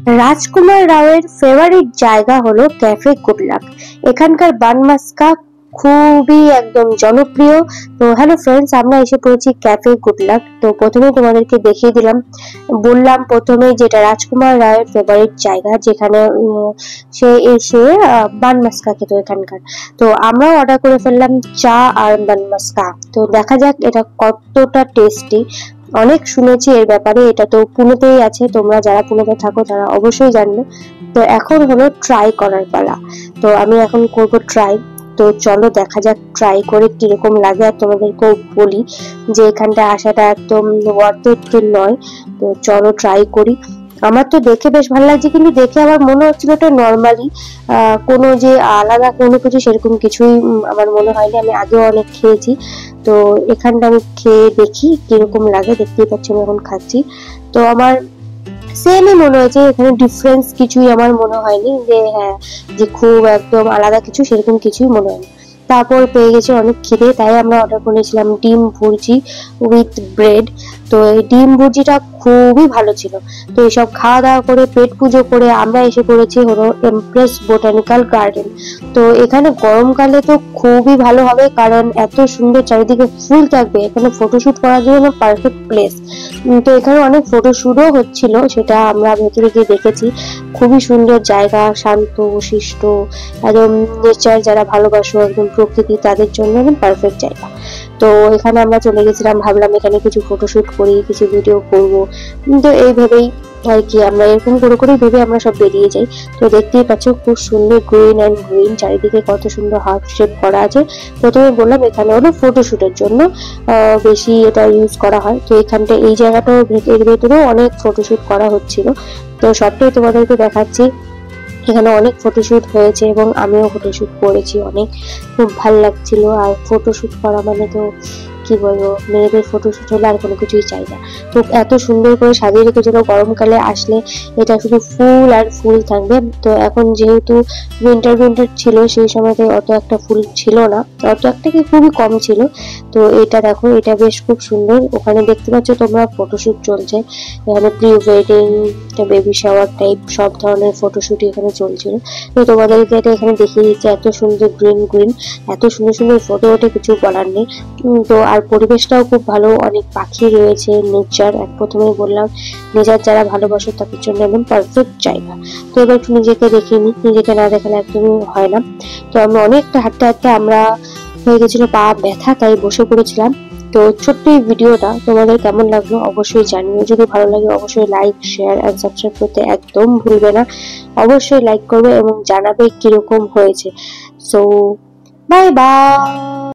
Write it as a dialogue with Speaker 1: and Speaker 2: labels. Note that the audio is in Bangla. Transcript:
Speaker 1: রাজকুমার রাওয়ের ফেভারিট জায়গা হলো ক্যাফে গুডলাক। এখানকার বান মাস্কা খুবই একদম জনপ্রিয়। তো হ্যালো ফ্রেন্ডস, আমরা এসে পড়েছি ক্যাফে গুডলাক। তো প্রথমে তোমাদেরকে দেখিয়ে দিলাম, বললাম প্রথমে যেটা রাজকুমার রায়ের ফেভারিট জায়গা, যেখানে সে এসে বান মাস্কা খেত এখানকার। তো আমরাও অর্ডার করে ফেললাম চা আর বান মাস্কা। তো দেখা যাক এটা কতটা টেস্টি। অনেক শুনেছি এর ব্যাপারে, এটা তো পুনেতেই আছে, তোমরা যারা পুনেতে থাকো তারা অবশ্যই জানবে। তো এখন হলো ট্রাই করার পালা। তো আমি এখন করব ট্রাই। তো চলো দেখা যাক ট্রাই করে কিরকম লাগে, আর তোমাদেরকেও বলি যে এখানটা আসাটা একদম ওয়ার্থ ইট নয়। তো চলো ট্রাই করি। আমার তো দেখে বেশ ভালো লাগছে, কিন্তু দেখে আমার মনে হচ্ছিল এটা নর্মালি, কোনো যে আলাদা কোনো কিছু সেরকম কিছুই আমার মনে হয়নি। আমি আগেও অনেক খেয়েছি, তো এখানটা আমি খেয়ে দেখি কিরকম লাগে। দেখতেই পাচ্ছি আমি এখন খাচ্ছি, তো আমার সেমই মনে হয়েছে। এখানে ডিফারেন্স কিছুই আমার মনে হয়নি যে হ্যাঁ যে খুব একদম আলাদা কিছু, সেরকম কিছুই মনে হয়নি। তারপর পেয়ে গেছে অনেক খিদে, তাই আমরা অর্ডার করেছিলাম ডিম ভুর্জি উইথ ব্রেড। তো এই ডিম ভুর্জিটা খুবই ভালো ছিল। তো এইসব খাওয়া দাওয়া করে পেট পুজো করে আমরা এসে পড়েছি হলো এমপ্রেস বোটানিক্যাল গার্ডেন। তো এখানে গরমকালে তো খুবই ভালো হবে, কারণ এত সুন্দর চারিদিকে ফুল থাকবে, এখানে ফটোশুট করার জন্য পারফেক্ট প্লেস। তো এখানে অনেক ফটোশুটও হচ্ছিল, সেটা আমরা ভেতরে গিয়ে দেখেছি। খুবই সুন্দর জায়গা, শান্ত শিষ্ট, একদম নেচার যারা ভালোবাসো, একদম প্রকৃতি, তাদের জন্য একদম পারফেক্ট জায়গা। তো এখানে আমরা চলে গেছিলাম, ভাবলাম এখানে কিছু ফটোশুট করি, কিছু ভিডিও করবো। তো এই ভেবেই আর কি, আমরা এরকম করে করে ভেবে আমরা সব বেরিয়ে যাই। তো দেখতেই পাচ্ছ খুব সুন্দর গ্রিন অ্যান্ড গ্রিন, চারিদিকে কত সুন্দর হার্ট শেপ করা আছে। প্রথমে বললাম এখানে হলো ফটোশুটের জন্য বেশি এটা ইউজ করা হয়। তো এখানটা এই জায়গাটাও এর ভেতরেও অনেক ফটোশুট করা হচ্ছিল, তো সবটাই তোমাদেরকে দেখাচ্ছি। এখানে অনেক ফটোশুট হয়েছে এবং আমিও ফটোশুট করেছি, অনেক খুব ভালো লাগছিল। আর ফটোশুট করা মানে তো কি বলবো, মেয়েদের ফটোশুট হলে আর কোনো কিছুই চাই না। তো এত সুন্দর করে সাজিয়ে রেখেছিল, গরমকালে আসলে এটা শুধু ফুল আর ফুল থাকবে। তো এখন যেহেতু উইন্টার ছিল, সেই সময়তে অত একটা ফুল ছিল না, অত একটা কি খুবই কম ছিল। তো এটা দেখো, এটা বেশ খুব সুন্দর। ওখানে দেখতে পাচ্ছ তোমরা ফটোশুট চলছে, এখানে pre wedding, baby shower type সব ধরনের ফটোশুট এখানে চলছিল। তো তোমাদেরকে এটা এখানে দেখিয়ে দিচ্ছে, এত সুন্দর গ্রিন গ্রিন, এত সুন্দর সুন্দর ফটো ওঠে, কিছু বলার নেই। তো আর পরিবেশটাও খুব ভালো, অনেক পাখি রয়েছে, নেচার, এক প্রথমেই বললাম নেচার যারা ভালোবাসো তাদের জন্য একদম পারফেক্ট জায়গা। তো এবার একটু নিজেকে দেখিয়ে নিই, নিজেকে না দেখালে একদমই হয় না। তো আমরা অনেকটা হাঁটতে হাঁটতে আমরা হয়ে গেছিল পা ব্যথা, তাই বসে পড়েছিলাম। তো ছোট্ট এই ভিডিওটা তোমাদের কেমন লাগলো অবশ্যই জানিও। যদি ভালো লাগে অবশ্যই লাইক, শেয়ার এন্ড সাবস্ক্রাইব করতে একদম ভুলবে না। অবশ্যই লাইক করবে এবং জানাবে কিরকম হয়েছে। So bye bye.